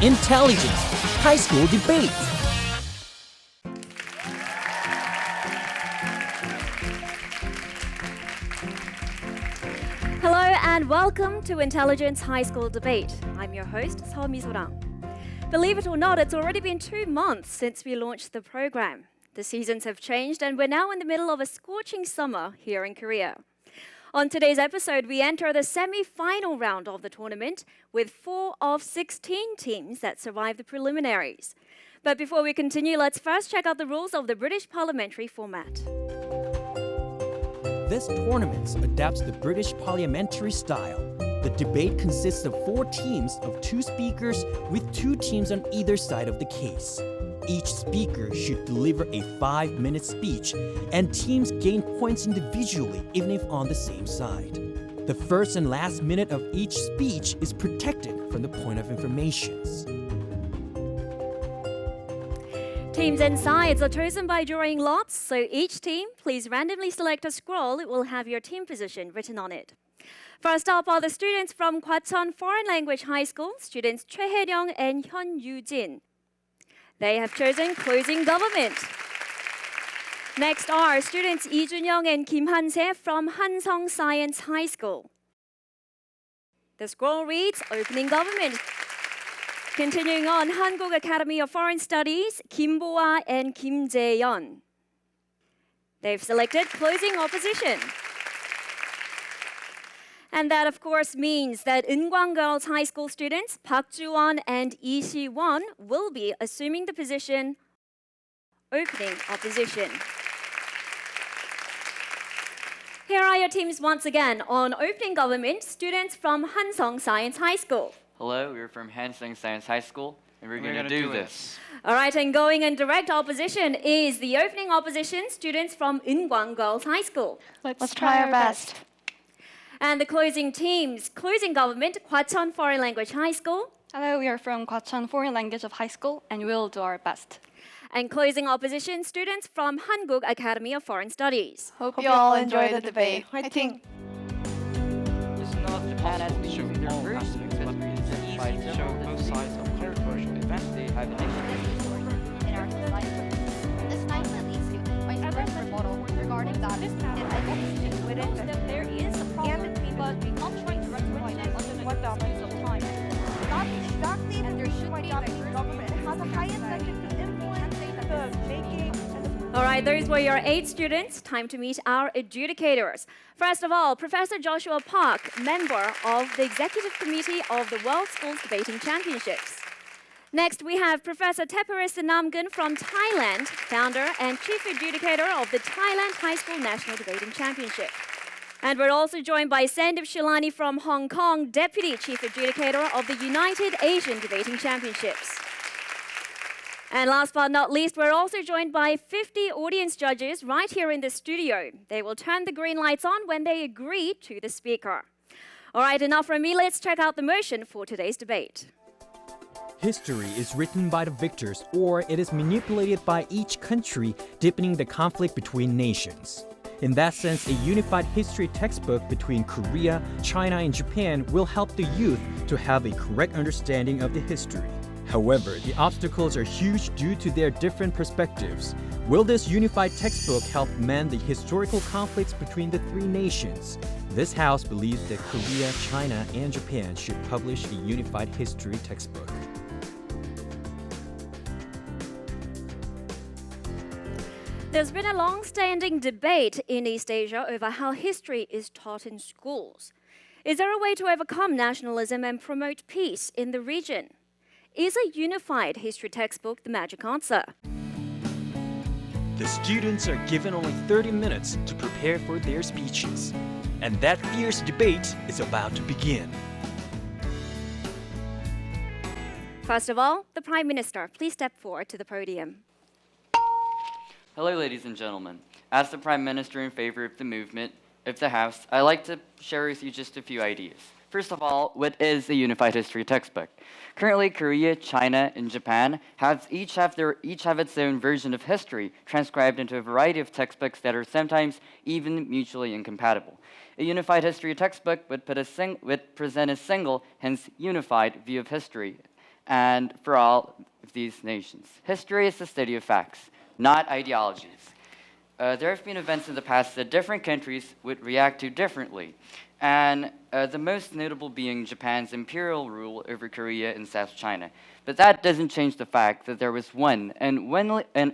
Intelligence High School Debate. Hello and welcome to Intelligence High School Debate. I'm your host, Seo Mi-sorang. Believe it or not, it's already been 2 months since we launched the program. The seasons have changed and we're now in the middle of a scorching summer here in Korea. On today's episode, we enter the semi-final round of the tournament with 4 of 16 teams that survive the preliminaries. But before we continue, let's first check out the rules of the British parliamentary format. This tournament adapts the British parliamentary style. The debate consists of 4 teams of 2 speakers with 2 teams on either side of the case. Each speaker should deliver a 5-minute speech, and teams gain points individually even if on the same side. The first and last minute of each speech is protected from the point of information. Teams and sides are chosen by drawing lots, so each team, please randomly select a scroll. It will have your team position written on it. First up are the students from Gwacheon Foreign Language High School, students Choi Hae-ryung and Hyun Yu-jin. They have chosen closing government. Next are students Lee Jun-young and Kim Han-se from Hansong Science High School. The scroll reads opening government. Continuing on, Hankuk Academy of Foreign Studies, Kim Bo-ah and Kim Jae-yeon. They've selected closing opposition. And that, of course, means that Eunkwang Girls High School students Park Ju-won and Lee Si-won will be assuming the position opening opposition. Here are your teams once again. On opening government, students from Hansong Science High School. Hello, we're from Hansong Science High School, and we're going to do this. All right, and going in direct opposition is the opening opposition, students from Eunkwang Girls High School. Let's try our best. And the closing teams, closing government, Gwacheon Foreign Language High School. Hello, we are from Gwacheon Foreign Language of High School, and we'll do our best. And closing opposition, students from Hankuk Academy of Foreign Studies. Hope you all enjoy the debate. Fighting! It's not possible to show their first because it's easy to show both sides of controversial events they have in in our society. This nicely leads to my first rebuttal regarding that. This that there is a problem, but not trying to rectify it under what dominance of time. Not exactly, and there should be a government has a high incentive to influence the making. All right, those were your 8 students. Time to meet our adjudicators. First of all, Professor Joshua Park, member of the Executive Committee of the World Schools Debating Championships. Next, we have Professor Teparis Namgun from Thailand, founder and chief adjudicator of the Thailand High School National Debating Championship. And we're also joined by Sandip Shilani from Hong Kong, deputy chief adjudicator of the United Asian Debating Championships. And last but not least, we're also joined by 50 audience judges right here in the studio. They will turn the green lights on when they agree to the speaker. All right, enough from me. Let's check out the motion for today's debate. History is written by the victors, or it is manipulated by each country, deepening the conflict between nations. In that sense, a unified history textbook between Korea, China, and Japan will help the youth to have a correct understanding of the history. However, the obstacles are huge due to their different perspectives. Will this unified textbook help mend the historical conflicts between the 3 nations? This house believes that Korea, China, and Japan should publish a unified history textbook. There's been a long-standing debate in East Asia over how history is taught in schools. Is there a way to overcome nationalism and promote peace in the region? Is a unified history textbook the magic answer? The students are given only 30 minutes to prepare for their speeches. And that fierce debate is about to begin. First of all, the Prime Minister, please step forward to the podium. Hello, ladies and gentlemen. As the Prime Minister in favor of the movement of the House, I'd like to share with you just a few ideas. First of all, what is a unified history textbook? Currently, Korea, China, and Japan each have its own version of history, transcribed into a variety of textbooks that are sometimes even mutually incompatible. A unified history textbook would present a single, hence unified, view of history and for all of these nations. History is the study of facts, not ideologies. There have been events in the past that different countries would react to differently, and the most notable being Japan's imperial rule over Korea and South China. But that doesn't change the fact that there was one and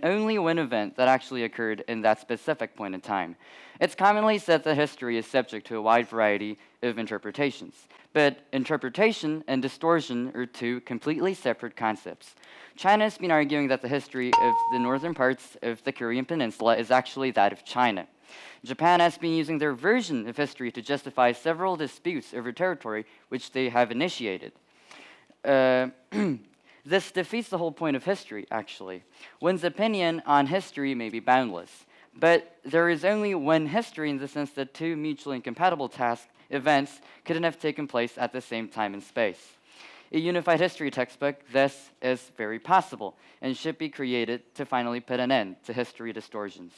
only one event that actually occurred in that specific point in time. It's commonly said that history is subject to a wide variety of interpretations, but interpretation and distortion are two completely separate concepts. China has been arguing that the history of the northern parts of the Korean Peninsula is actually that of China. Japan has been using their version of history to justify several disputes over territory which they have initiated. This defeats the whole point of history, actually. One's opinion on history may be boundless, but there is only one history in the sense that two mutually incompatible events couldn't have taken place at the same time and space. A unified history textbook, thus, is very possible and should be created to finally put an end to history distortions.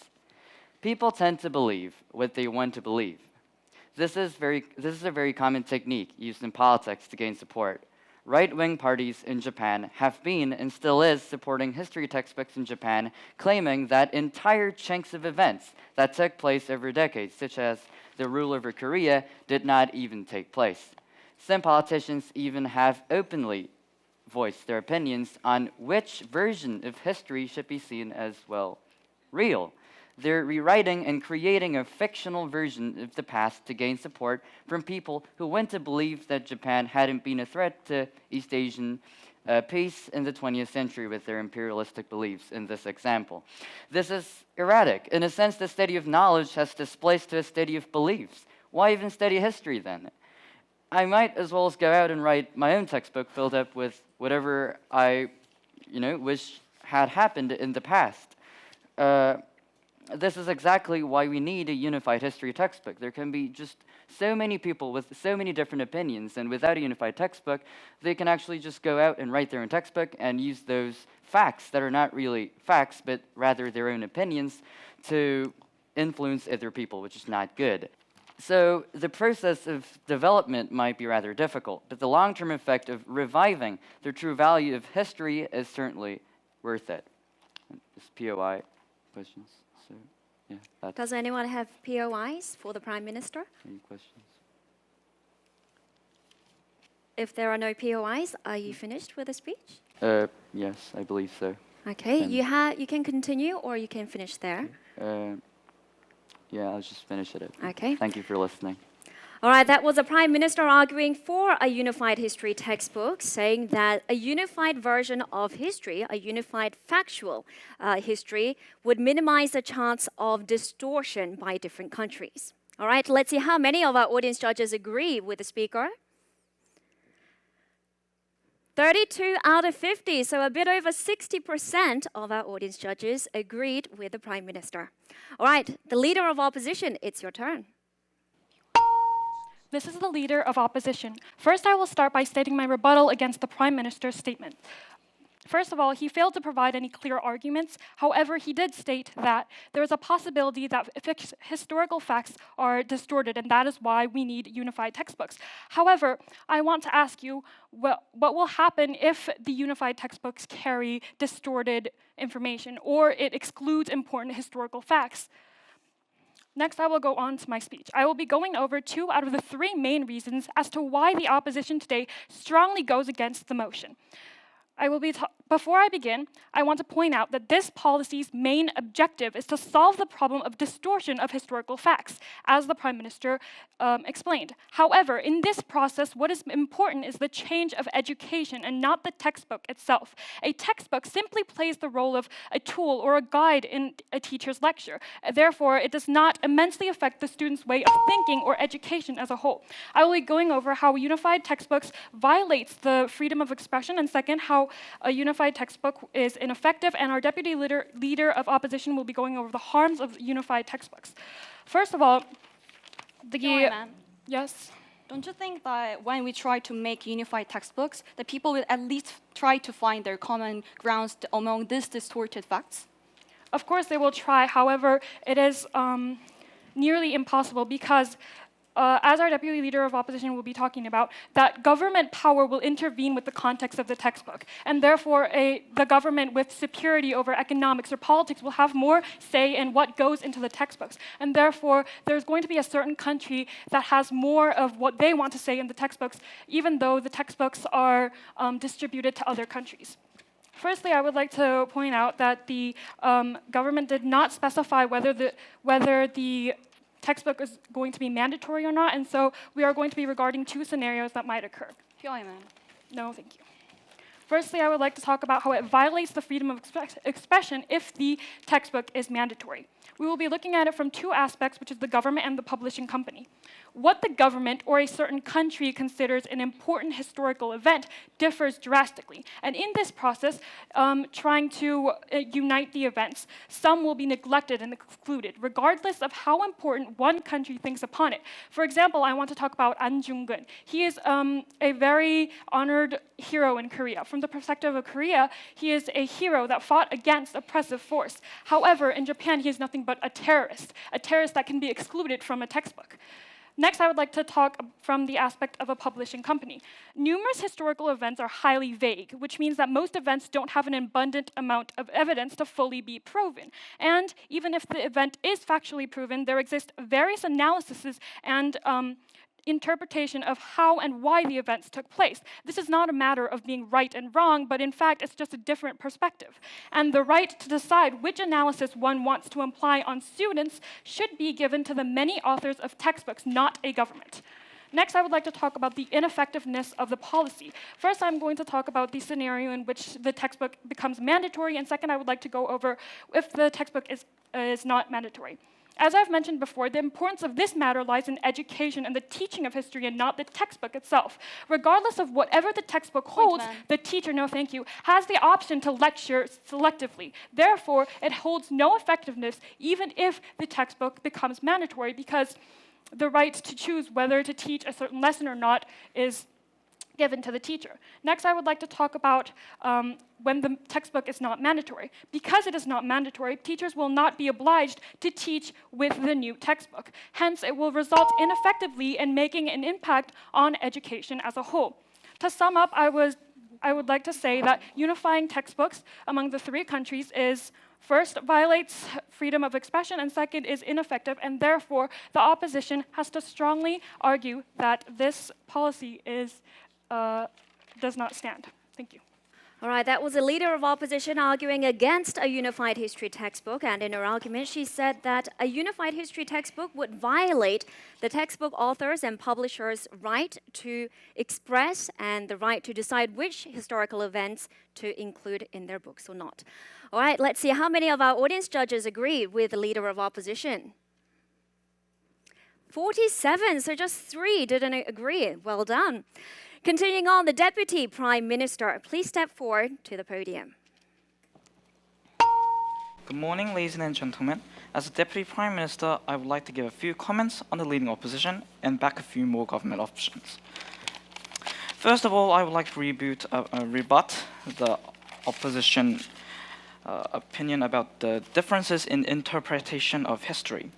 People tend to believe what they want to believe. This is a very common technique used in politics to gain support. Right-wing parties in Japan have been and still is supporting history textbooks in Japan, claiming that entire chunks of events that took place over decades, such as the rule over Korea, did not even take place. Some politicians even have openly voiced their opinions on which version of history should be seen as, well, real. They're rewriting and creating a fictional version of the past to gain support from people who want to believe that Japan hadn't been a threat to East Asian peace in the 20th century with their imperialistic beliefs in this example. This is erratic. In a sense, the study of knowledge has displaced to a study of beliefs. Why even study history then? I might as well go out and write my own textbook filled up with whatever I, wish had happened in the past. This is exactly why we need a unified history textbook. There can be just so many people with so many different opinions, and without a unified textbook, they can actually just go out and write their own textbook and use those facts that are not really facts, but rather their own opinions to influence other people, which is not good. So the process of development might be rather difficult, but the long-term effect of reviving the true value of history is certainly worth it. Just POI questions. So, yeah, that's Does anyone have POIs for the Prime Minister? any questions. If there are no POIs, are you finished with the speech? Yes, I believe so. Okay, And- you can continue or you can finish there. Yeah, I'll just finish it. Okay. Thank you for listening. All right, that was the Prime Minister arguing for a unified history textbook, saying that a unified version of history, a unified factual history, would minimize the chance of distortion by different countries. All right, let's see how many of our audience judges agree with the speaker. 32 out of 50, so a bit over 60% of our audience judges agreed with the Prime Minister. All right, the Leader of Opposition, it's your turn. This is the Leader of Opposition. First, I will start by stating my rebuttal against the Prime Minister's statement. First of all, he failed to provide any clear arguments. However, he did state that there is a possibility that historical facts are distorted, and that is why we need unified textbooks. However, I want to ask you, what will happen if the unified textbooks carry distorted information, or it excludes important historical facts? Next, I will go on to my speech. I will be going over 2 out of the 3 main reasons as to why the opposition today strongly goes against the motion. Before I begin, I want to point out that this policy's main objective is to solve the problem of distortion of historical facts, as the Prime Minister explained. However, in this process, what is important is the change of education and not the textbook itself. A textbook simply plays the role of a tool or a guide in a teacher's lecture. Therefore, it does not immensely affect the student's way of thinking or education as a whole. I will be going over how unified textbooks violates the freedom of expression, and second, how a unified textbook is ineffective, and our Deputy Leader of Opposition will be going over the harms of unified textbooks. First of all, Ma'am, Yes? don't you think that when we try to make unified textbooks, that people will at least try to find their common grounds among these distorted facts? Of course they will try. However, it is nearly impossible because as our Deputy Leader of Opposition will be talking about, that government power will intervene with the context of the textbook. And therefore, the government with superiority over economics or politics will have more say in what goes into the textbooks. And therefore, there's going to be a certain country that has more of what they want to say in the textbooks, even though the textbooks are distributed to other countries. Firstly, I would like to point out that the government did not specify whether the textbook is going to be mandatory or not, and so we are going to be regarding two scenarios that might occur. No, thank you. Firstly, I would like to talk about how it violates the freedom of expression if the textbook is mandatory. We will be looking at it from two aspects, which is the government and the publishing company. What the government or a certain country considers an important historical event differs drastically. And in this process, trying to unite the events, some will be neglected and excluded, regardless of how important one country thinks upon it. For example, I want to talk about An Jung-geun. He is a very honored hero in Korea. From the perspective of Korea, he is a hero that fought against oppressive force. However, in Japan, he is nothing but a terrorist that can be excluded from a textbook. Next, I would like to talk from the aspect of a publishing company. Numerous historical events are highly vague, which means that most events don't have an abundant amount of evidence to fully be proven. And even if the event is factually proven, there exist various analyses and interpretation of how and why the events took place. This is not a matter of being right and wrong, but in fact, it's just a different perspective. And the right to decide which analysis one wants to imply on students should be given to the many authors of textbooks, not a government. Next, I would like to talk about the ineffectiveness of the policy. First, I'm going to talk about the scenario in which the textbook becomes mandatory, and second, I would like to go over if the textbook is not mandatory. As I've mentioned before, the importance of this matter lies in education and the teaching of history and not the textbook itself. Regardless of whatever the textbook holds, the teacher, no thank you, has the option to lecture selectively. Therefore, it holds no effectiveness even if the textbook becomes mandatory because the right to choose whether to teach a certain lesson or not is given to the teacher. Next, I would like to talk about when the textbook is not mandatory. Because it is not mandatory, teachers will not be obliged to teach with the new textbook. Hence, it will result ineffectively in making an impact on education as a whole. To sum up, I would like to say that unifying textbooks among the three countries is first, violates freedom of expression, and second, is ineffective, and therefore, the opposition has to strongly argue that this policy does not stand. Thank you. All right, that was a leader of opposition arguing against a unified history textbook. And in her argument, she said that a unified history textbook would violate the textbook authors' and publishers' right to express and the right to decide which historical events to include in their books or not. All right, let's see how many of our audience judges agree with the leader of opposition. 47, so just 3 didn't agree. Well done. Continuing on, the Deputy Prime Minister, please step forward to the podium. Good morning, ladies and gentlemen. As a Deputy Prime Minister, I would like to give a few comments on the leading opposition and back a few more government options. First of all, I would like to rebut the opposition opinion about the differences in interpretation of history.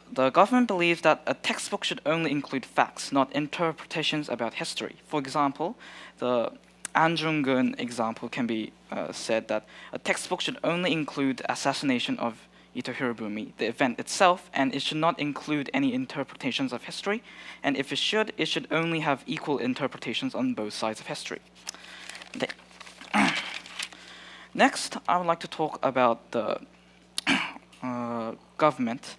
The government believes that a textbook should only include facts, not interpretations about history. For example, the An Jung-geun example can be said that a textbook should only include the assassination of Ito Hirobumi, the event itself, and it should not include any interpretations of history. And if it should only have equal interpretations on both sides of history. Next, I would like to talk about the government.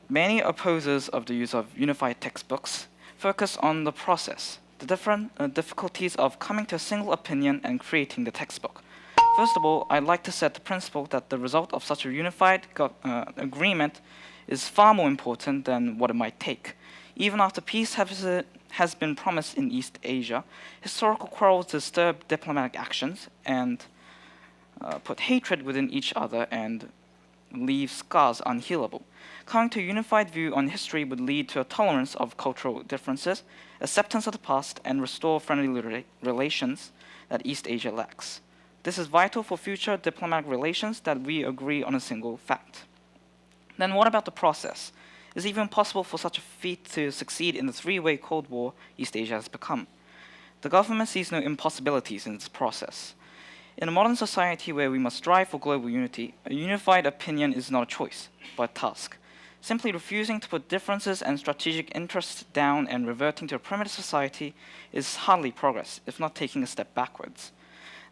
Many opposers of the use of unified textbooks focus on the process, the different difficulties of coming to a single opinion and creating the textbook. First of all, I'd like to set the principle that the result of such a unified agreement is far more important than what it might take. Even after peace has been promised in East Asia, historical quarrels disturb diplomatic actions and put hatred within each other and leave scars unhealable. Coming to a unified view on history would lead to a tolerance of cultural differences, acceptance of the past, and restore friendly relations that East Asia lacks. This is vital for future diplomatic relations that we agree on a single fact. Then what about the process? Is it even possible for such a feat to succeed in the three-way Cold War East Asia has become? The government sees no impossibilities in this process. In a modern society where we must strive for global unity, a unified opinion is not a choice, but a task. Simply refusing to put differences and strategic interests down and reverting to a primitive society is hardly progress, if not taking a step backwards.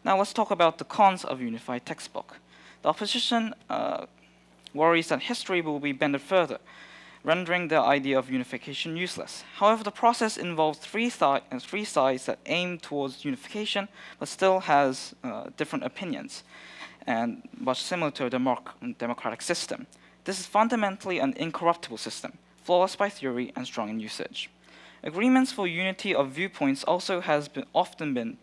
Now let's talk about the cons of unified textbook. The opposition worries that history will be bended further, rendering the idea of unification useless. However, the process involves three sides that aim towards unification, but still has different opinions, and much similar to a democratic system. This is fundamentally an incorruptible system, flawless by theory and strong in usage. Agreements for unity of viewpoints also has often been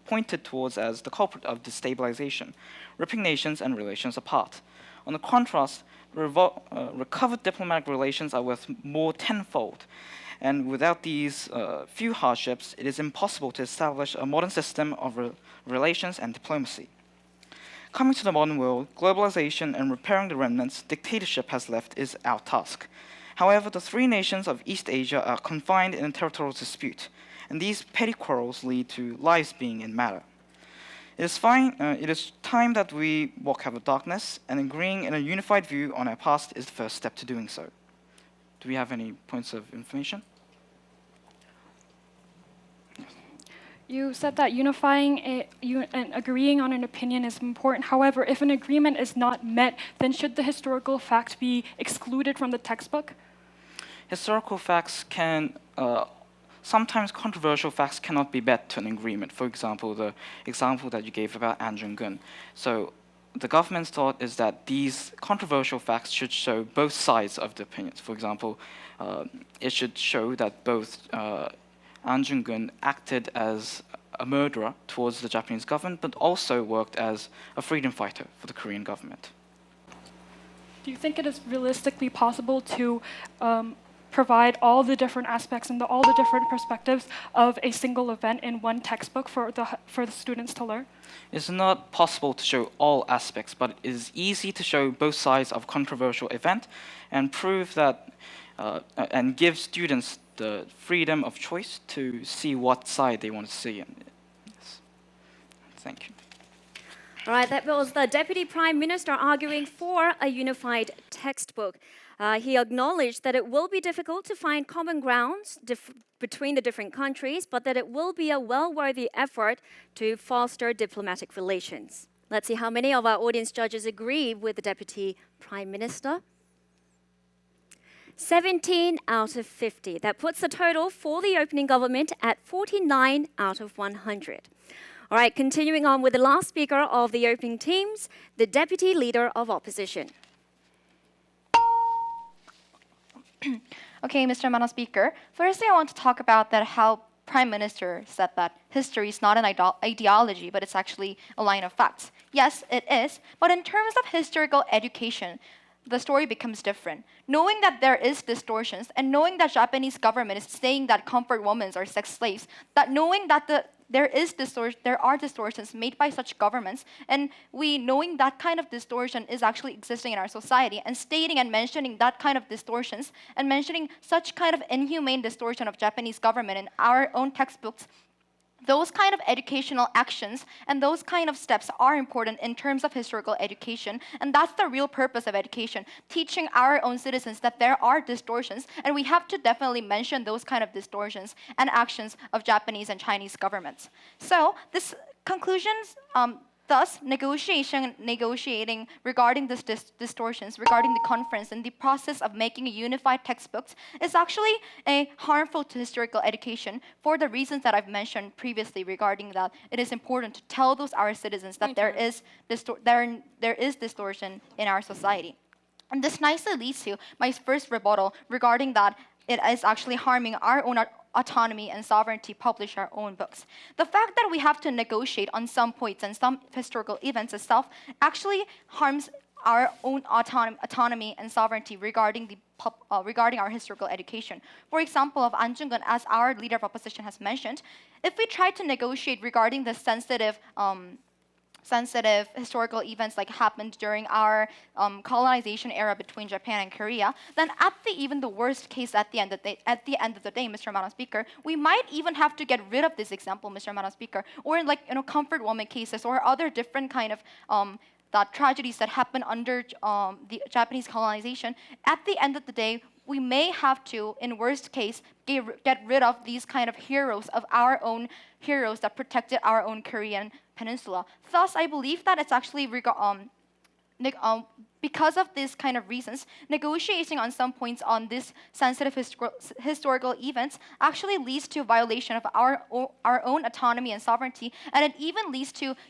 pointed towards as the culprit of destabilization, ripping nations and relations apart. On the contrast, recovered diplomatic relations are worth more tenfold, and without these few hardships, it is impossible to establish a modern system of relations and diplomacy. Coming to the modern world, globalization and repairing the remnants dictatorship has left is our task. However, the three nations of East Asia are confined in a territorial dispute, and these petty quarrels lead to lives being in matter. It is time that we walk out of darkness, and agreeing in a unified view on our past is the first step to doing so. Do we have any points of information? You said that unifying and agreeing on an opinion is important. However, if an agreement is not met, then should the historical facts be excluded from the textbook? Historical facts can, sometimes controversial facts cannot be bet to an agreement. For example, the example that you gave about Anjungun. So the government's thought is that these controversial facts should show both sides of the opinions. For example, it should show that both Anjungun acted as a murderer towards the Japanese government, but also worked as a freedom fighter for the Korean government. Do you think it is realistically possible to provide all the different aspects and all the different perspectives of a single event in one textbook for the students to learn? It's not possible to show all aspects, but it is easy to show both sides of a controversial event and prove that and give students the freedom of choice to see what side they want to see. Yes. Thank you. All right, that was the Deputy Prime Minister arguing for a unified textbook. He acknowledged that it will be difficult to find common grounds between the different countries, but that it will be a well-worthy effort to foster diplomatic relations. Let's see how many of our audience judges agree with the Deputy Prime Minister. 17 out of 50. That puts the total for the opening government at 49 out of 100. All right, continuing on with the last speaker of the opening teams, the Deputy Leader of Opposition. Okay, Mr. Madam Speaker. Firstly, I want to talk about that how Prime Minister said that history is not an ideology, but it's actually a line of facts. Yes, it is. But in terms of historical education, the story becomes different. Knowing that there is distortions and knowing that Japanese government is saying that comfort women are sex slaves, that knowing that there are distortions made by such governments, and we knowing that kind of distortion is actually existing in our society, and stating and mentioning that kind of distortions and mentioning such kind of inhumane distortion of Japanese government in our own textbooks, those kind of educational actions and those kind of steps are important in terms of historical education, and that's the real purpose of education, teaching our own citizens that there are distortions, and we have to definitely mention those kind of distortions and actions of Japanese and Chinese governments. So this conclusions, thus negotiating regarding these distortions, regarding the conference and the process of making a unified textbooks is actually harmful to historical education for the reasons that I've mentioned previously regarding that it is important to tell our citizens that there is distortion in our society. And this nicely leads to my first rebuttal regarding that it is actually harming our own autonomy and sovereignty, publish our own books. The fact that we have to negotiate on some points and some historical events itself actually harms our own autonomy and sovereignty regarding our historical education. For example, of Anjungun, as our leader of opposition has mentioned, if we try to negotiate regarding the sensitive sensitive historical events like happened during our colonization era between Japan and Korea, then at even the worst case at the end of the day, Mr. Madam Speaker, we might even have to get rid of this example, Mr. Madam Speaker, or in comfort woman cases or other different kind of that tragedies that happen under the Japanese colonization. At the end of the day, we may have to, in worst case, get rid of these kind of heroes, of our own heroes that protected our own Korean peninsula. Thus, I believe that it's actually because of these kind of reasons, negotiating on some points on this sensitive historical events actually leads to violation of our own autonomy and sovereignty, and it even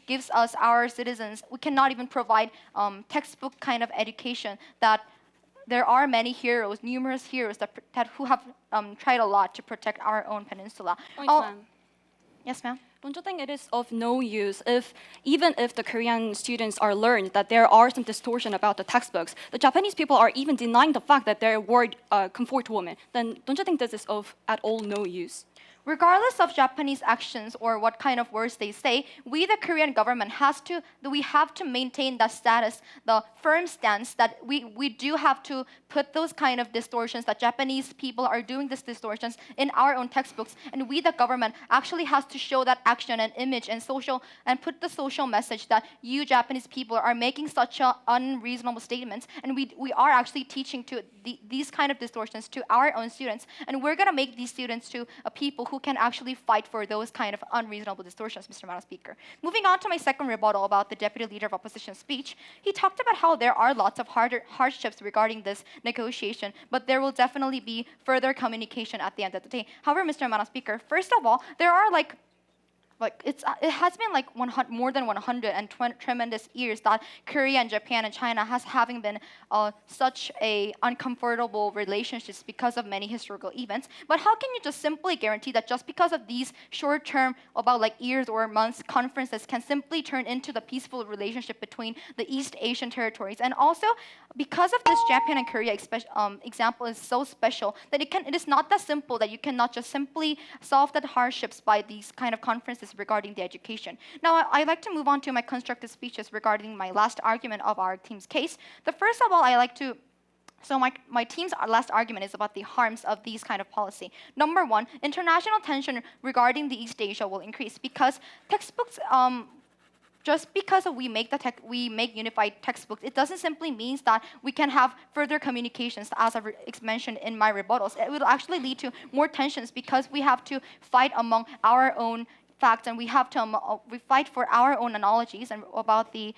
gives us, our citizens, we cannot even provide textbook kind of education that there are many heroes, numerous heroes who have tried a lot to protect our own peninsula. Ma'am. Yes, ma'am. Don't you think it is of no use even if the Korean students are learned that there are some distortion about the textbooks, the Japanese people are even denying the fact that there were comfort women, then don't you think this is of at all no use? Regardless of Japanese actions or what kind of words they say, we, the Korean government, have to maintain that status, the firm stance that we do have to put those kind of distortions that Japanese people are doing these distortions in our own textbooks, and we, the government, actually has to show that action and image and put the social message that you Japanese people are making such unreasonable statements, and we are actually teaching to these kind of distortions to our own students, and we're gonna make these students to a people who can actually fight for those kind of unreasonable distortions, Mr. Madam Speaker. Moving on to my second rebuttal about the Deputy Leader of Opposition speech, he talked about how there are lots of hardships regarding this negotiation, but there will definitely be further communication at the end of the day. However, Mr. Madam Speaker, first of all, there are it has been more than 120 tremendous years that Korea and Japan and China having been such a uncomfortable relationships because of many historical events. But how can you just simply guarantee that just because of these short-term, about years or months conferences, can simply turn into the peaceful relationship between the East Asian territories? And also, because of this Japan and Korea example is so special that it is not that simple that you cannot just simply solve the hardships by these kind of conferences regarding the education. Now, I'd like to move on to my constructive speeches regarding my last argument of our team's case. First of all, my team's last argument is about the harms of these kind of policy. Number one, international tension regarding the East Asia will increase because textbooks, just because we make unified textbooks, it doesn't simply mean that we can have further communications, as I've mentioned in my rebuttals. It will actually lead to more tensions because we have to fight among our own facts, and we fight for our own analogies and about the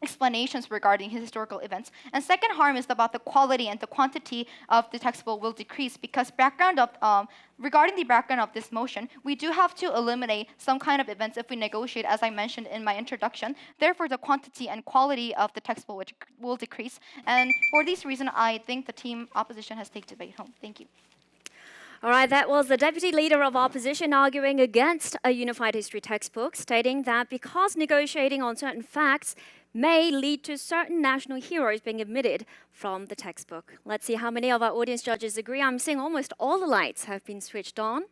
explanations regarding historical events. And second harm is about the quality and the quantity of the textbook will decrease because regarding the background of this motion, we do have to eliminate some kind of events if we negotiate, as I mentioned in my introduction. Therefore, the quantity and quality of the textbook will decrease. And for this reason, I think the team opposition has taken debate home. Thank you. All right, that was the Deputy Leader of Opposition arguing against a unified history textbook, stating that because negotiating on certain facts may lead to certain national heroes being omitted from the textbook. Let's see how many of our audience judges agree. I'm seeing almost all the lights have been switched on.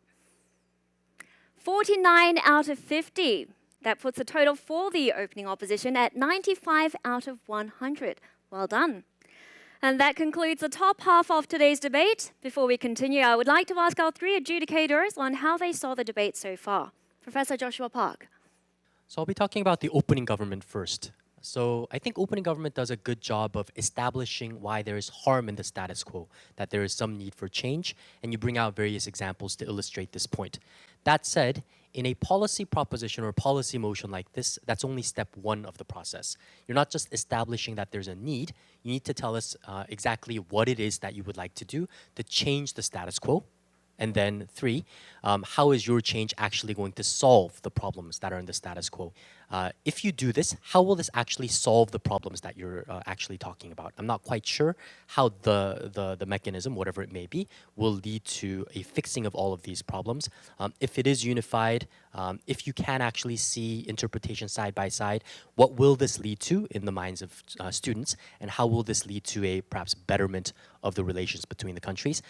49 out of 50. That puts the total for the opening opposition at 95 out of 100. Well done. And that concludes the top half of today's debate. Before we continue, I would like to ask our three adjudicators on how they saw the debate so far. Professor Joshua Park. So I'll be talking about the opening government first. So I think opening government does a good job of establishing why there is harm in the status quo, that there is some need for change, and you bring out various examples to illustrate this point. That said, in a policy proposition or policy motion like this, that's only step one of the process. You're not just establishing that there's a need, you need to tell us exactly what it is that you would like to do to change the status quo. And then three, how is your change actually going to solve the problems that are in the status quo? If you do this, how will this actually solve the problems that you're actually talking about? I'm not quite sure how the mechanism, whatever it may be, will lead to a fixing of all of these problems. If it is unified, if you can actually see interpretation side by side, what will this lead to in the minds of students? And how will this lead to a perhaps betterment of the relations between the countries?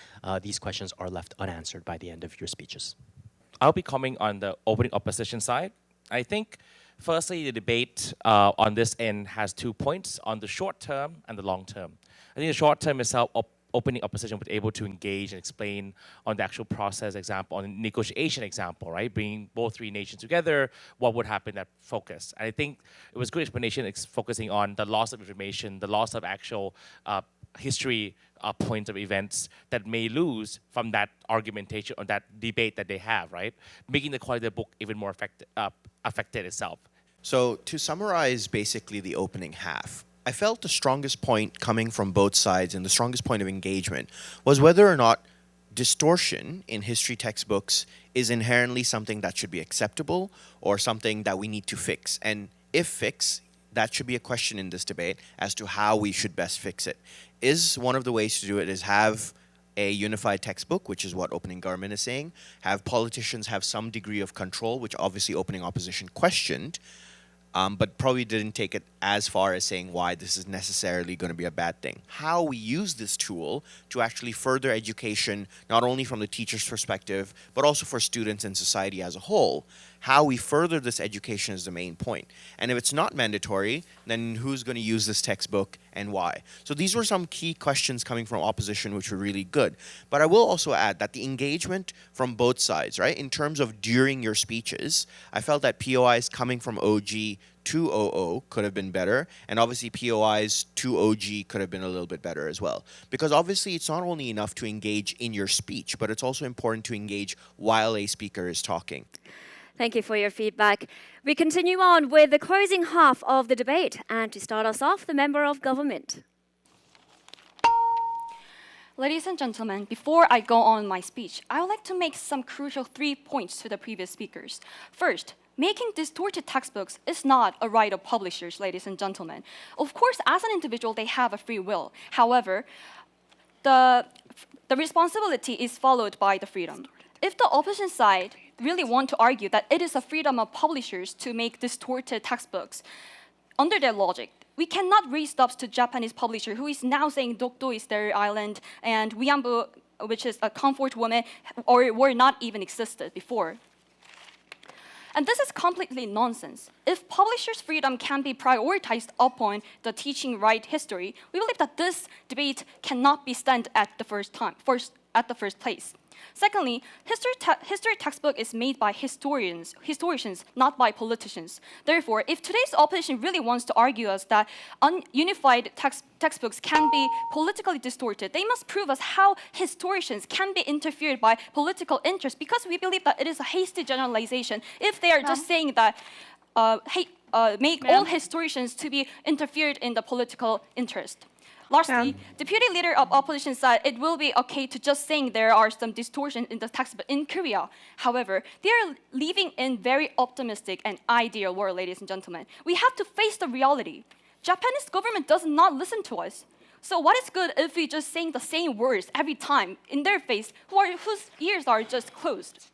These questions are left unanswered by the end of your speeches. I'll be coming on the opening opposition side. I think Firstly, the debate on this end has 2 points, on the short term and the long term. I think the short term is how opening opposition was able to engage and explain on the actual process example, on the negotiation example, right? Bringing both three nations together, what would happen, that focus. And I think it was good explanation focusing on the loss of information, the loss of actual history points of events that may lose from that argumentation or that debate that they have, right? Making the quality of the book even more affected itself. So to summarize basically the opening half, I felt the strongest point coming from both sides and the strongest point of engagement was whether or not distortion in history textbooks is inherently something that should be acceptable or something that we need to fix. And if fix, that should be a question in this debate as to how we should best fix it. Is one of the ways to do it is have a unified textbook, which is what opening government is saying, have politicians have some degree of control, which obviously opening opposition questioned, but probably didn't take it as far as saying why this is necessarily going to be a bad thing. How we use this tool to actually further education, not only from the teacher's perspective, but also for students and society as a whole. How we further this education is the main point. And if it's not mandatory, then who's going to use this textbook and why? So these were some key questions coming from opposition, which were really good. But I will also add that the engagement from both sides, right, in terms of during your speeches, I felt that POIs coming from OG to OO could have been better, and obviously POIs to OG could have been a little bit better as well. Because obviously it's not only enough to engage in your speech, but it's also important to engage while a speaker is talking. Thank you for your feedback. We continue on with the closing half of the debate. And to start us off, the Member of Government. Ladies and gentlemen, before I go on my speech, I would like to make some crucial 3 points to the previous speakers. First, making distorted textbooks is not a right of publishers, ladies and gentlemen. Of course, as an individual, they have a free will. However, the responsibility is followed by the freedom. If the opposition side really want to argue that it is a freedom of publishers to make distorted textbooks, under their logic, we cannot raise stops to Japanese publisher who is now saying Dokdo is their island and Wianbu, which is a comfort woman, or were not even existed before. And this is completely nonsense. If publishers' freedom can be prioritized upon the teaching right history, we believe that this debate cannot be stand at the first place. Secondly, history textbook is made by historians, not by politicians. Therefore, if today's opposition really wants to argue us that unified textbooks can be politically distorted, they must prove us how historians can be interfered by political interest, because we believe that it is a hasty generalization if they are just saying that make all historians to be interfered in the political interest. Lastly, Deputy Leader of Opposition said it will be okay to just saying there are some distortions in the textbook in Korea. However, they are living in very optimistic and ideal world, ladies and gentlemen. We have to face the reality. Japanese government does not listen to us. So what is good if we just saying the same words every time in their face, whose ears are just closed?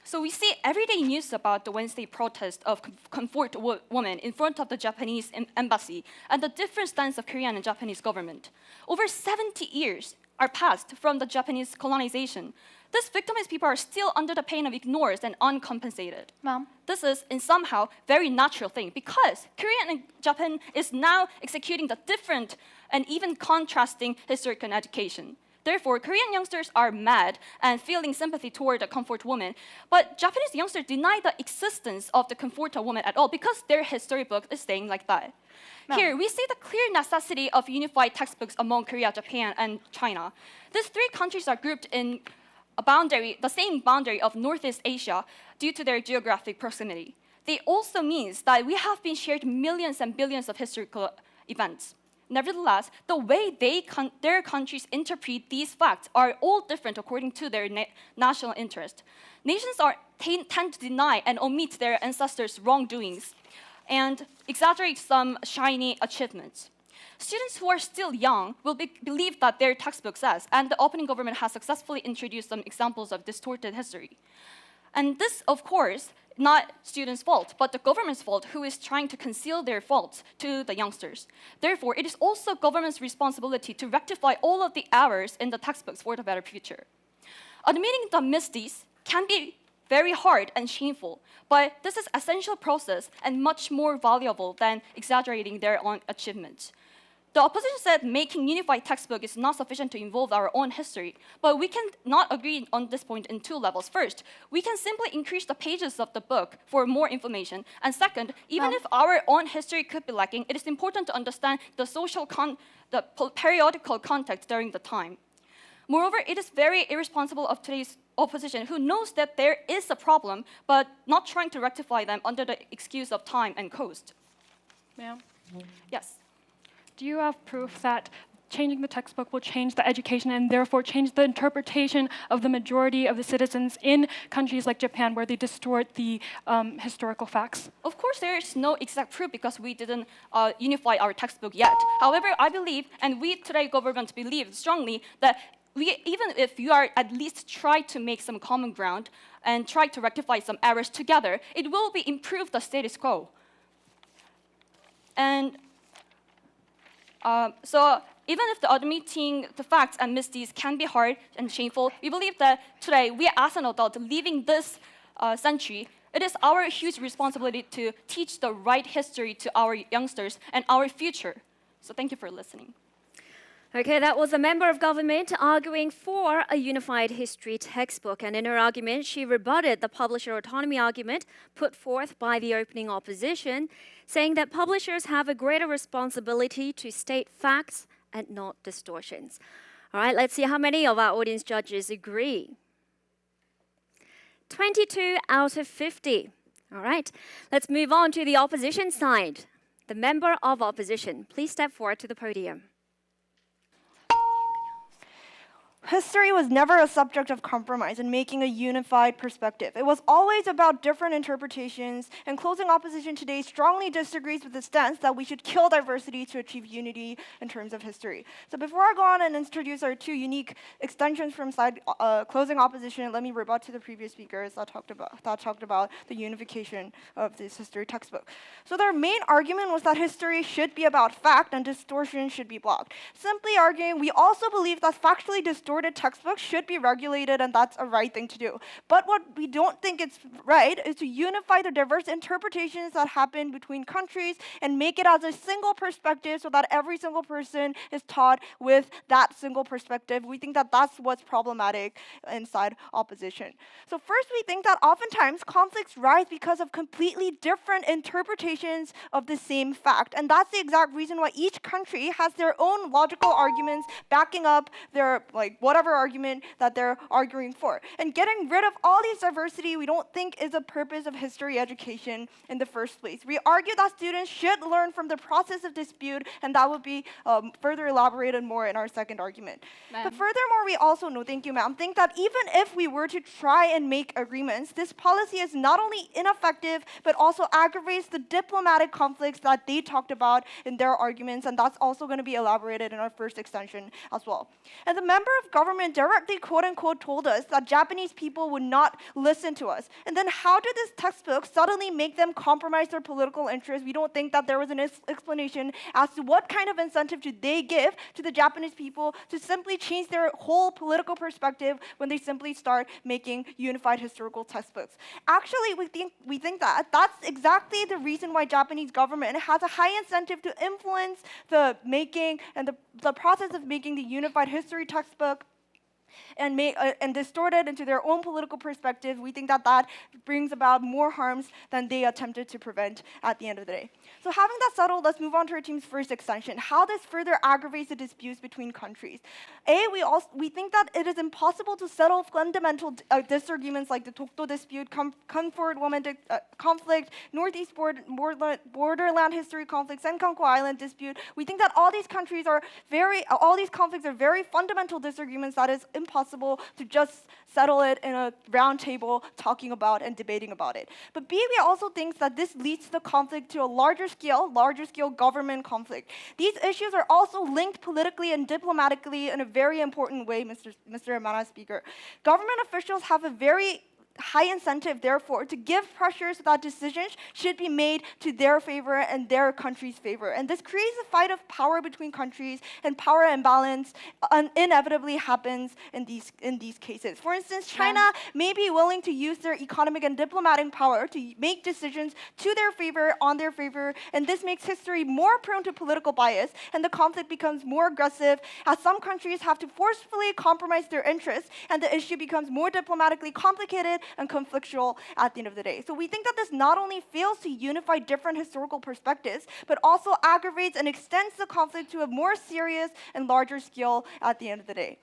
So we see everyday news about the Wednesday protest of comfort women in front of the Japanese embassy and the different stance of Korean and Japanese government. Over 70 years are passed from the Japanese colonization. These victimized people are still under the pain of ignorance and uncompensated. Ma'am. This is, in somehow, very natural thing because Korea and Japan is now executing the different and even contrasting historical education. Therefore, Korean youngsters are mad and feeling sympathy toward the comfort woman, but Japanese youngsters deny the existence of the comfort woman at all because their history book is saying like that. Here, we see the clear necessity of unified textbooks among Korea, Japan, and China. These three countries are grouped in a boundary, the same boundary of Northeast Asia due to their geographic proximity. They also means that we have been shared millions and billions of historical events. Nevertheless, the way their countries interpret these facts are all different according to their national interest. Nations tend to deny and omit their ancestors' wrongdoings and exaggerate some shiny achievements. Students who are still young will believe that their textbook says, and the opening government has successfully introduced some examples of distorted history. And this, of course, not students' fault, but the government's fault, who is trying to conceal their faults to the youngsters. Therefore, it is also government's responsibility to rectify all of the errors in the textbooks for the better future. Admitting the misdeeds can be very hard and shameful, but this is essential process and much more valuable than exaggerating their own achievements. The opposition said making unified textbook is not sufficient to involve our own history, but we can not agree on this point in two levels. First, we can simply increase the pages of the book for more information, and second, even if our own history could be lacking, it is important to understand the periodical context during the time. Moreover, it is very irresponsible of today's opposition who knows that there is a problem, but not trying to rectify them under the excuse of time and cost. Ma'am, Yes. do you have proof that changing the textbook will change the education and therefore change the interpretation of the majority of the citizens in countries like Japan where they distort the historical facts? Of course, there is no exact proof because we didn't unify our textbook yet. However, I believe, and we today government believe strongly, that even if you are at least try to make some common ground and try to rectify some errors together, it will be improve the status quo. And so even if the admitting the facts and misdeeds can be hard and shameful, we believe that today, we as an adult living this century, it is our huge responsibility to teach the right history to our youngsters and our future. So thank you for listening. Okay, that was a member of government arguing for a unified history textbook. And in her argument, she rebutted the publisher autonomy argument put forth by the opening opposition, saying that publishers have a greater responsibility to state facts and not distortions. All right, let's see how many of our audience judges agree. 22 out of 50. All right, let's move on to the opposition side. The member of opposition, please step forward to the podium. History was never a subject of compromise in making a unified perspective. It was always about different interpretations, and closing opposition today strongly disagrees with the stance that we should kill diversity to achieve unity in terms of history. So before I go on and introduce our two unique extensions from side closing opposition, let me rebut to the previous speakers that talked about the unification of this history textbook. So their main argument was that history should be about fact and distortion should be blocked. Simply arguing, we also believe that factually distorted textbooks should be regulated, and that's a right thing to do. But what we don't think it's right is to unify the diverse interpretations that happen between countries and make it as a single perspective so that every single person is taught with that single perspective. We think that that's what's problematic inside opposition. So first, we think that oftentimes conflicts rise because of completely different interpretations of the same fact. And that's the exact reason why each country has their own logical arguments backing up their whatever argument that they're arguing for. And getting rid of all these diversity, we don't think is a purpose of history education in the first place. We argue that students should learn from the process of dispute, and that would be further elaborated more in our second argument. But furthermore, we also know, thank you, ma'am, think that even if we were to try and make agreements, this policy is not only ineffective, but also aggravates the diplomatic conflicts that they talked about in their arguments, and that's also going to be elaborated in our first extension as well. And the member of government directly, quote unquote, told us that Japanese people would not listen to us. And then how did this textbook suddenly make them compromise their political interests? We don't think that there was an explanation as to what kind of incentive did they give to the Japanese people to simply change their whole political perspective when they simply start making unified historical textbooks. Actually, we think that that's exactly the reason why Japanese government has a high incentive to influence the making and the process of making the unified history textbook and distort it into their own political perspective. We think that that brings about more harms than they attempted to prevent at the end of the day. So having that settled, let's move on to our team's first extension, how this further aggravates the disputes between countries. We think that it is impossible to settle fundamental disagreements like the Dokdo dispute, Comfort Woman conflict, Northeast borderland history conflict, Senkaku Island dispute. We think that all these conflicts are very fundamental disagreements that is impossible to just settle it in a round table talking about and debating about it. But we also think that this leads to the conflict to a larger scale government conflict. These issues are also linked politically and diplomatically in a very important way, Mr. Amana Speaker. Government officials have a very high incentive, therefore, to give pressure so that decisions should be made to their favor and their country's favor. And this creates a fight of power between countries, and power imbalance inevitably happens in these cases. For instance, China may be willing to use their economic and diplomatic power to make decisions to their favor, on their favor, and this makes history more prone to political bias, and the conflict becomes more aggressive as some countries have to forcefully compromise their interests, and the issue becomes more diplomatically complicated and conflictual at the end of the day. So we think that this not only fails to unify different historical perspectives, but also aggravates and extends the conflict to a more serious and larger scale at the end of the day.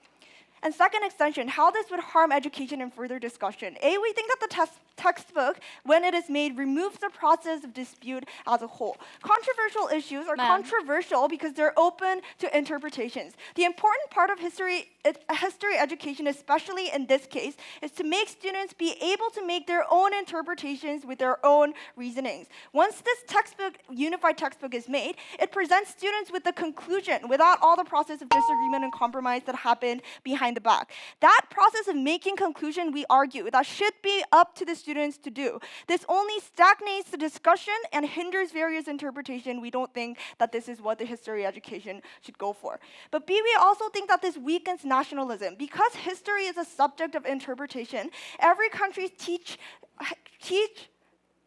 And second extension, how this would harm education and further discussion. We think that the textbook, when it is made, removes the process of dispute as a whole. Controversial issues are controversial because they're open to interpretations. The important part of history education, especially in this case, is to make students be able to make their own interpretations with their own reasonings. Once this unified textbook is made, it presents students with the conclusion without all the process of disagreement and compromise that happened behind the back. That process of making conclusion, we argue, that should be up to the students to do. This only stagnates the discussion and hinders various interpretation. We don't think that this is what the history education should go for. But we also think that this weakens nationalism. Because history is a subject of interpretation, every country teach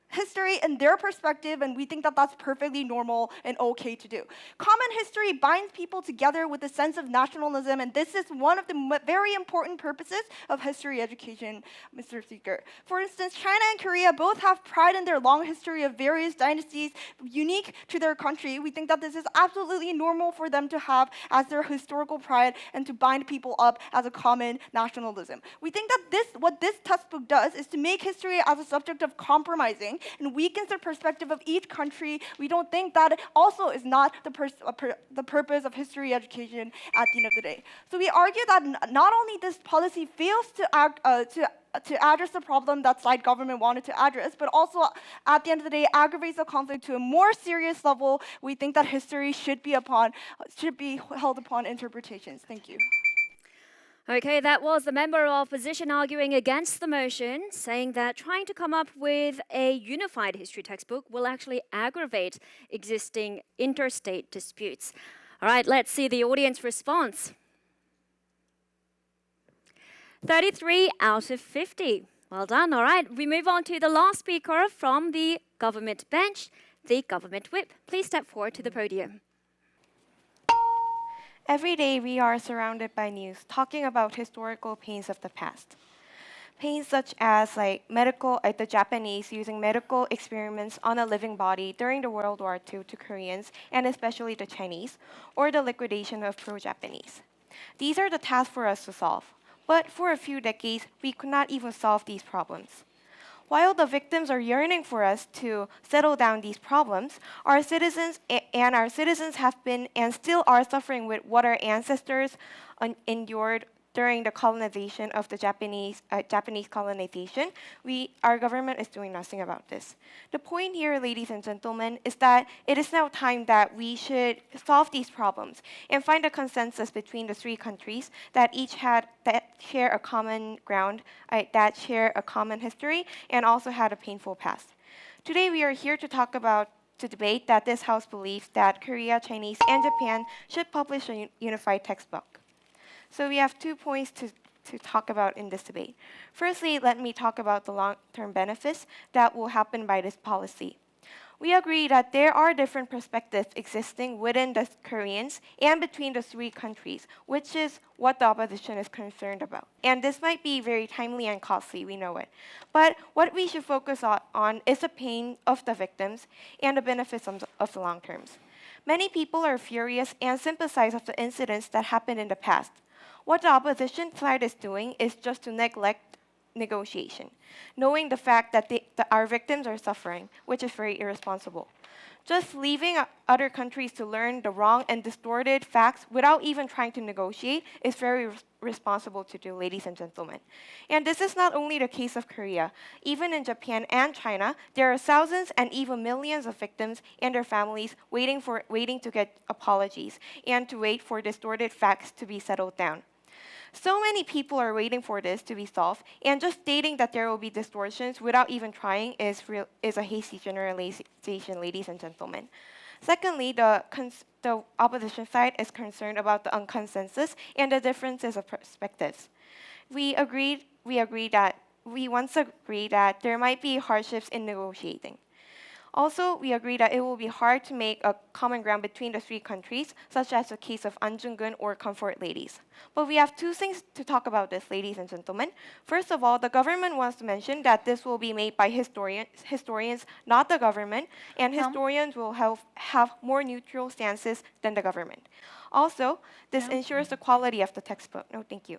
history in their perspective, and we think that that's perfectly normal and okay to do. Common history binds people together with a sense of nationalism, and this is one of the very important purposes of history education, Mr. Speaker. For instance, China and Korea both have pride in their long history of various dynasties unique to their country. We think that this is absolutely normal for them to have as their historical pride and to bind people up as a common nationalism. We think that what this textbook does is to make history as a subject of compromising and weakens the perspective of each country. We don't think that also is not the purpose of history education at the end of the day. So we argue that not only this policy fails to address the problem that side government wanted to address, but also at the end of the day aggravates the conflict to a more serious level. We think that history should be held upon interpretations. Thank you. Okay, that was the member of opposition arguing against the motion, saying that trying to come up with a unified history textbook will actually aggravate existing interstate disputes. All right, let's see the audience response. 33 out of 50. Well done. All right, we move on to the last speaker from the government bench, the government whip. Please step forward to the podium. Every day we are surrounded by news talking about historical pains of the past. Pains such as the Japanese using medical experiments on a living body during the World War II to Koreans, and especially the Chinese, or the liquidation of pro-Japanese. These are the tasks for us to solve. But for a few decades, we could not even solve these problems. While the victims are yearning for us to settle down these problems, our citizens have been and still are suffering with what our ancestors endured during the colonization of the Japanese colonization. Our government is doing nothing about this. The point here, ladies and gentlemen, is that it is now time that we should solve these problems and find a consensus between the three countries that share a common ground, that share a common history, and also had a painful past. Today we are here to debate that this House believes that Korea, Chinese, and Japan should publish a unified textbook. So we have 2 points to talk about in this debate. Firstly, let me talk about the long-term benefits that will happen by this policy. We agree that there are different perspectives existing within the Koreans and between the three countries, which is what the opposition is concerned about. And this might be very timely and costly, we know it. But what we should focus on is the pain of the victims and the benefits of the long terms. Many people are furious and sympathize with the incidents that happened in the past. What the opposition side is doing is just to neglect negotiation, knowing the fact that our victims are suffering, which is very irresponsible. Just leaving other countries to learn the wrong and distorted facts without even trying to negotiate is very responsible to do, ladies and gentlemen. And this is not only the case of Korea. Even in Japan and China, there are thousands and even millions of victims and their families waiting to get apologies and to wait for distorted facts to be settled down. So many people are waiting for this to be solved, and just stating that there will be distortions without even trying is a hasty generalization, ladies and gentlemen. Secondly, the opposition side is concerned about the unconsensus and the differences of perspectives. We once agreed that there might be hardships in negotiating. Also, we agree that it will be hard to make a common ground between the three countries, such as the case of Anjungun or Comfort Ladies. But we have two things to talk about this, ladies and gentlemen. First of all, the government wants to mention that this will be made by historians, not the government, and historians will have more neutral stances than the government. Also, this ensures the quality of the textbook. No, thank you.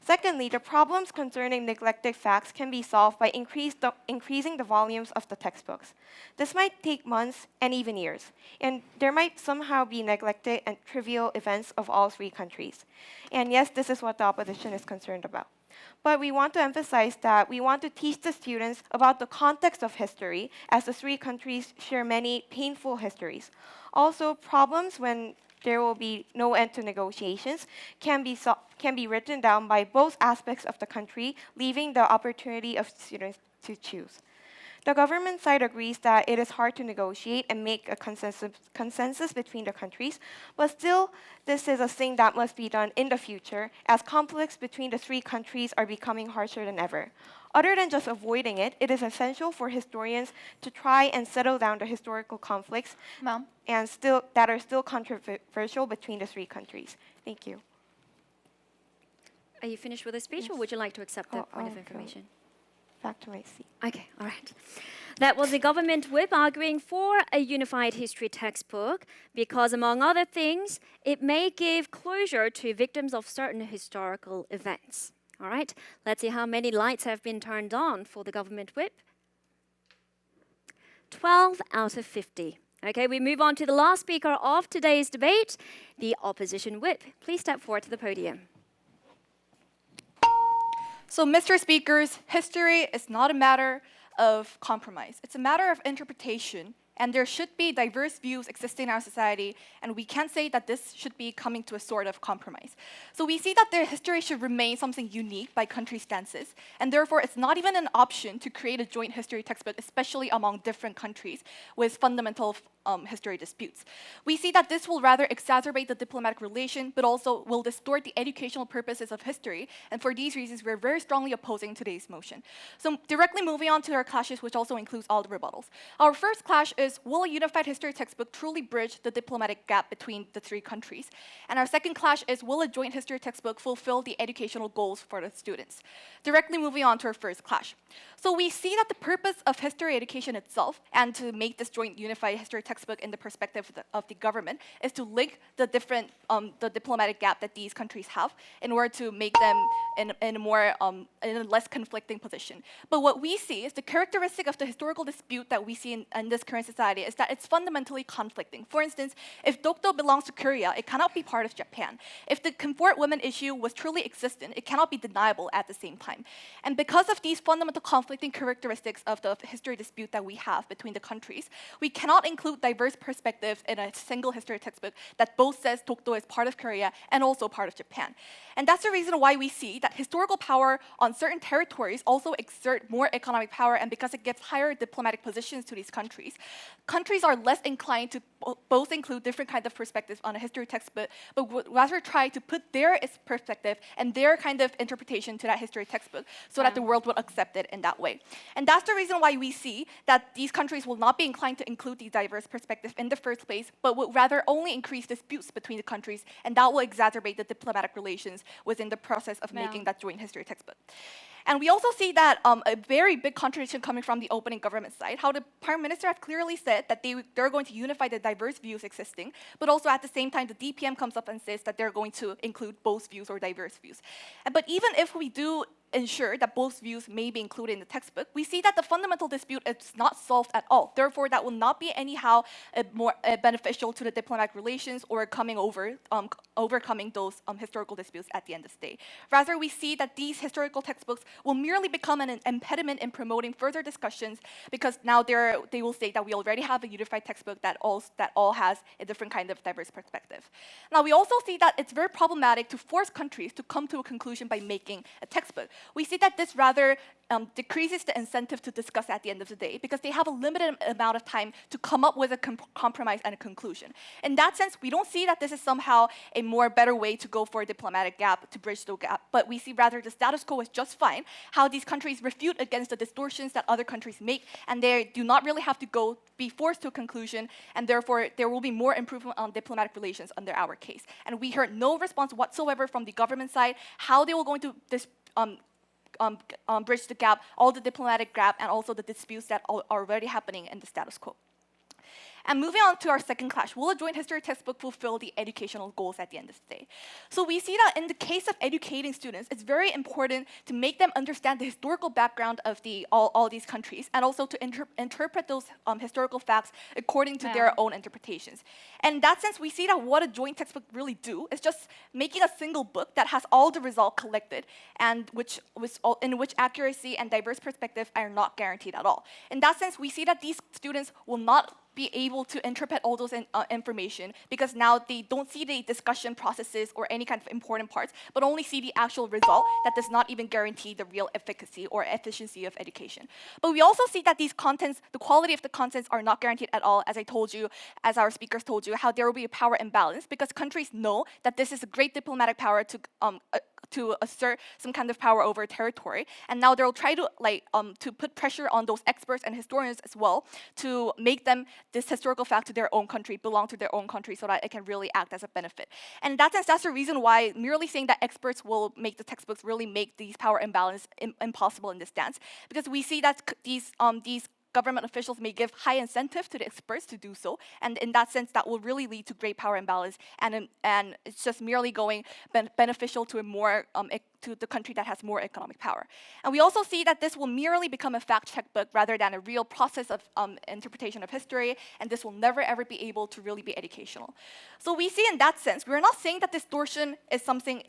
Secondly, the problems concerning neglected facts can be solved by increasing the volumes of the textbooks. This might take months and even years, and there might somehow be neglected and trivial events of all three countries. And yes, this is what the opposition is concerned about. But we want to emphasize that we want to teach the students about the context of history, as the three countries share many painful histories. Also, problems when there will be no end to negotiations can be written down by both aspects of the country, leaving the opportunity of students to choose. The government side agrees that it is hard to negotiate and make a consensus between the countries, but still, this is a thing that must be done in the future, as conflicts between the three countries are becoming harsher than ever. Other than just avoiding it, it is essential for historians to try and settle down the historical conflicts that are still controversial between the three countries. Thank you. Are you finished with the speech, or would you like to accept the point of information? Back to my seat. Okay, all right. That was the government whip arguing for a unified history textbook because, among other things, it may give closure to victims of certain historical events. All right, let's see how many lights have been turned on for the government whip. 12 out of 50. Okay, we move on to the last speaker of today's debate, the opposition whip. Please step forward to the podium. So, Mr. Speakers, history is not a matter of compromise. It's a matter of interpretation, and there should be diverse views existing in our society, and we can't say that this should be coming to a sort of compromise. So we see that their history should remain something unique by country stances, and therefore it's not even an option to create a joint history textbook, especially among different countries with fundamental history disputes. We see that this will rather exacerbate the diplomatic relation, but also will distort the educational purposes of history, and for these reasons, we're very strongly opposing today's motion. So directly moving on to our clashes, which also includes all the rebuttals. Our first clash is, will a unified history textbook truly bridge the diplomatic gap between the three countries? And our second clash is, will a joint history textbook fulfill the educational goals for the students? Directly moving on to our first clash. So we see that the purpose of history education itself, and to make this joint unified history textbook in the perspective of the government, is to link the different, the diplomatic gap that these countries have in order to make them in a less conflicting position. But what we see is the characteristic of the historical dispute that we see in this current society is that it's fundamentally conflicting. For instance, if Dokdo belongs to Korea, it cannot be part of Japan. If the comfort women issue was truly existent, it cannot be deniable at the same time. And because of these fundamental conflicting characteristics of the history dispute that we have between the countries, we cannot include diverse perspectives in a single history textbook that both says Dokdo is part of Korea and also part of Japan. And that's the reason why we see that historical power on certain territories also exert more economic power, and because it gives higher diplomatic positions to these countries, countries are less inclined to both include different kinds of perspectives on a history textbook, but would rather try to put their perspective and their kind of interpretation to that history textbook so that the world will accept it in that way. And that's the reason why we see that these countries will not be inclined to include these diverse perspectives in the first place, but would rather only increase disputes between the countries, and that will exacerbate the diplomatic relations within the process of making that joint history textbook. And we also see that a very big contradiction coming from the opening government side, how the Prime Minister has clearly said that they're going to unify the diverse views existing, but also at the same time, the DPM comes up and says that they're going to include both views or diverse views. But even if we do ensure that both views may be included in the textbook, we see that the fundamental dispute is not solved at all. Therefore, that will not be anyhow more beneficial to the diplomatic relations or overcoming those historical disputes at the end of the day. Rather, we see that these historical textbooks will merely become an impediment in promoting further discussions, because now they will say that we already have a unified textbook that all has a different kind of diverse perspective. Now, we also see that it's very problematic to force countries to come to a conclusion by making a textbook. We see that this rather decreases the incentive to discuss at the end of the day, because they have a limited amount of time to come up with a compromise and a conclusion. In that sense, we don't see that this is somehow a more better way to go for a diplomatic gap, to bridge the gap, but we see rather the status quo is just fine, how these countries refute against the distortions that other countries make, and they do not really have to be forced to a conclusion, and therefore there will be more improvement on diplomatic relations under our case. And we heard no response whatsoever from the government side, how they were going to bridge the gap, all the diplomatic gap, and also the disputes that are already happening in the status quo. And moving on to our second clash, will a joint history textbook fulfill the educational goals at the end of the day? So we see that in the case of educating students, it's very important to make them understand the historical background of all these countries, and also to interpret those historical facts according to their own interpretations. And in that sense, we see that what a joint textbook really do is just making a single book that has all the results collected, and in which accuracy and diverse perspective are not guaranteed at all. In that sense, we see that these students will not be able to interpret all those information, because now they don't see the discussion processes or any kind of important parts, but only see the actual result that does not even guarantee the real efficacy or efficiency of education. But we also see that these contents, the quality of the contents are not guaranteed at all, as I told you, as our speakers told you, how there will be a power imbalance, because countries know that this is a great diplomatic power to assert some kind of power over territory, and now they'll try to put pressure on those experts and historians as well to make them this historical fact to their own country, belong to their own country, so that it can really act as a benefit. And in that sense, that's the reason why merely saying that experts will make the textbooks really make these power imbalance impossible in this stance, because we see that these government officials may give high incentive to the experts to do so, and in that sense, that will really lead to great power imbalance, and it's just merely going beneficial to to the country that has more economic power. And we also see that this will merely become a fact-check book rather than a real process of interpretation of history, and this will never ever be able to really be educational. So we see in that sense, we're not saying that distortion is something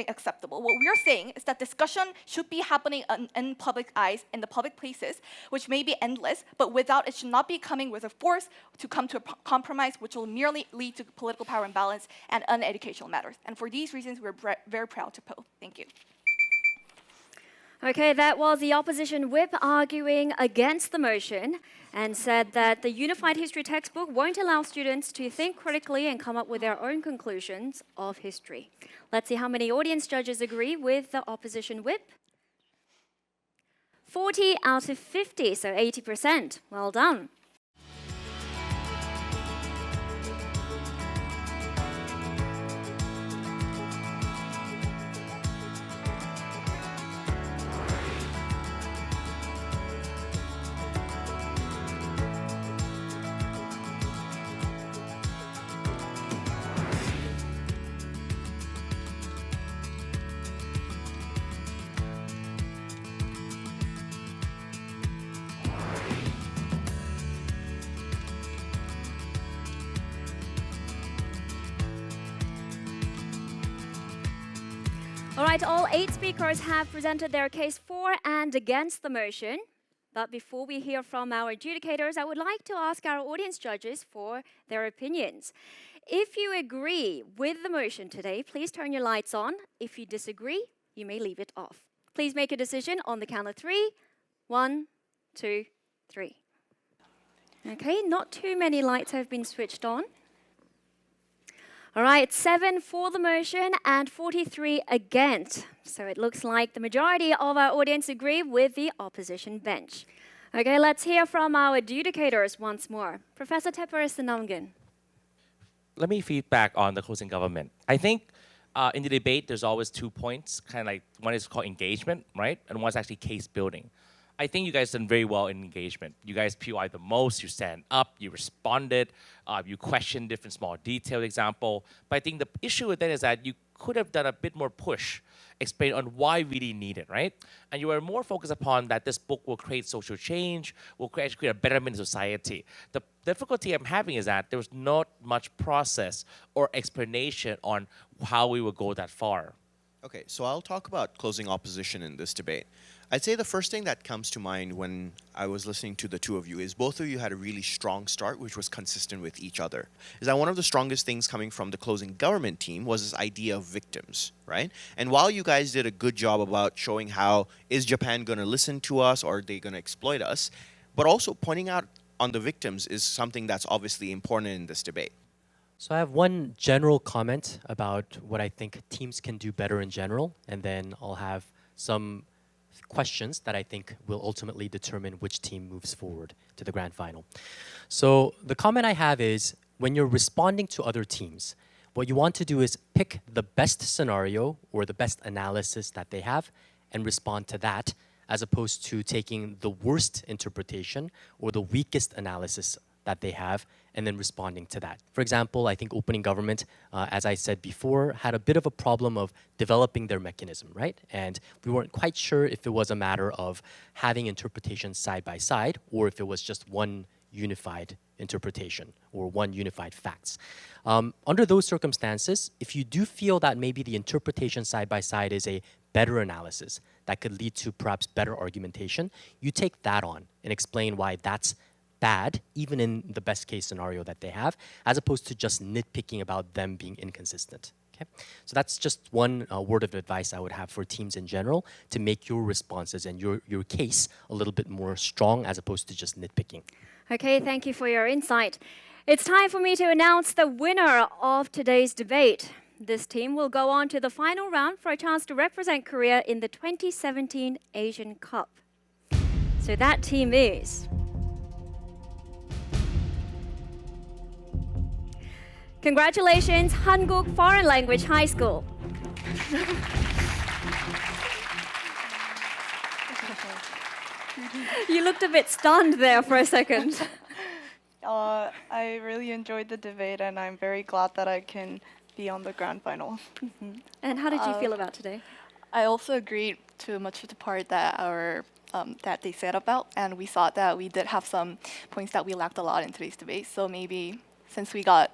acceptable. What we are saying is that discussion should be happening in public eyes, in the public places, which may be endless, but it should not be coming with a force to come to a compromise, which will merely lead to political power imbalance and uneducational matters. And for these reasons, we're very proud to oppose. Thank you. Okay, that was the opposition whip arguing against the motion and said that the unified history textbook won't allow students to think critically and come up with their own conclusions of history. Let's see how many audience judges agree with the opposition whip. 40 out of 50, so 80%. Well done. All right, all 8 speakers have presented their case for and against the motion. But before we hear from our adjudicators, I would like to ask our audience judges for their opinions. If you agree with the motion today, please turn your lights on. If you disagree, you may leave it off. Please make a decision on the count of 3. 1, 2, 3. Okay, not too many lights have been switched on. All right, 7 for the motion and 43 against. So it looks like the majority of our audience agree with the opposition bench. Okay, let's hear from our adjudicators once more. Professor Tepper Namgin. Let me feedback on the closing government. I think in the debate, there's always 2 points, kind of like one is called engagement, right? And one's actually case building. I think you guys done very well in engagement. You guys POI the most, you stand up, you responded, you questioned different small detailed example. But I think the issue with that is that you could have done a bit more push explain on why we really need it, right? And you were more focused upon that this book will create social change, will create a betterment in society. The difficulty I'm having is that there was not much process or explanation on how we would go that far. Okay, so I'll talk about closing opposition in this debate. I'd say the first thing that comes to mind when I was listening to the two of you is both of you had a really strong start, which was consistent with each other. Is that one of the strongest things coming from the closing government team was this idea of victims, right? And while you guys did a good job about showing how is Japan going to listen to us or are they going to exploit us, but also pointing out on the victims is something that's obviously important in this debate. So I have one general comment about what I think teams can do better in general, and then I'll have some questions that I think will ultimately determine which team moves forward to the grand final. So the comment I have is when you're responding to other teams, what you want to do is pick the best scenario or the best analysis that they have and respond to that, as opposed to taking the worst interpretation or the weakest analysis that they have and then responding to that. For example, I think opening government, as I said before, had a bit of a problem of developing their mechanism, right? And we weren't quite sure if it was a matter of having interpretations side by side or if it was just one unified interpretation or one unified facts. Under those circumstances, if you do feel that maybe the interpretation side by side is a better analysis that could lead to perhaps better argumentation, you take that on and explain why that's bad, even in the best case scenario that they have, as opposed to just nitpicking about them being inconsistent. Okay? So that's just one word of advice I would have for teams in general to make your responses and your case a little bit more strong as opposed to just nitpicking. Okay, thank you for your insight. It's time for me to announce the winner of today's debate. This team will go on to the final round for a chance to represent Korea in the 2017 Asian Cup. So that team is congratulations, Hanguk Foreign Language High School. You looked a bit stunned there for a second. I really enjoyed the debate, and I'm very glad that I can be on the grand final. And how did you feel about today? I also agreed to much of the part that that they said about, and we thought that we did have some points that we lacked a lot in today's debate. So maybe since we got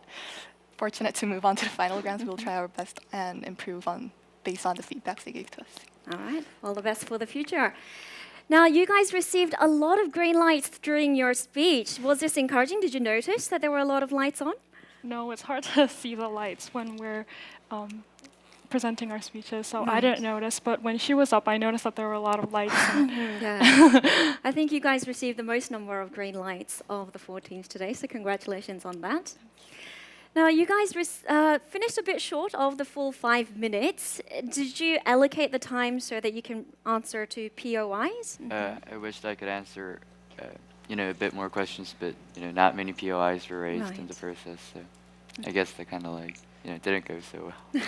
fortunate to move on to the final rounds, we'll try our best and improve on based on the feedbacks they gave to us. All right, all the best for the future. Now, you guys received a lot of green lights during your speech. Was this encouraging? Did you notice that there were a lot of lights on? No, it's hard to see the lights when we're presenting our speeches, so I didn't notice. But when she was up, I noticed that there were a lot of lights. Yeah. I think you guys received the most number of green lights of the 4 teams today, so congratulations on that. Now, you guys finished a bit short of the full 5 minutes. Did you allocate the time so that you can answer to POIs? I wished I could answer, a bit more questions, but not many POIs were raised in the process, so I guess that kind of didn't go so well.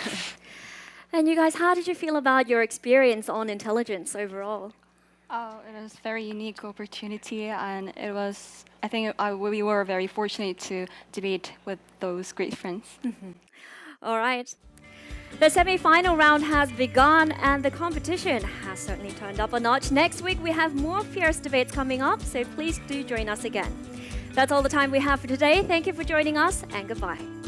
And you guys, how did you feel about your experience on intelligence overall? It was a very unique opportunity, and it was, I think we were very fortunate to debate with those great friends. All right. The semi-final round has begun, and the competition has certainly turned up a notch. Next week, we have more fierce debates coming up, so please do join us again. That's all the time we have for today. Thank you for joining us, and goodbye.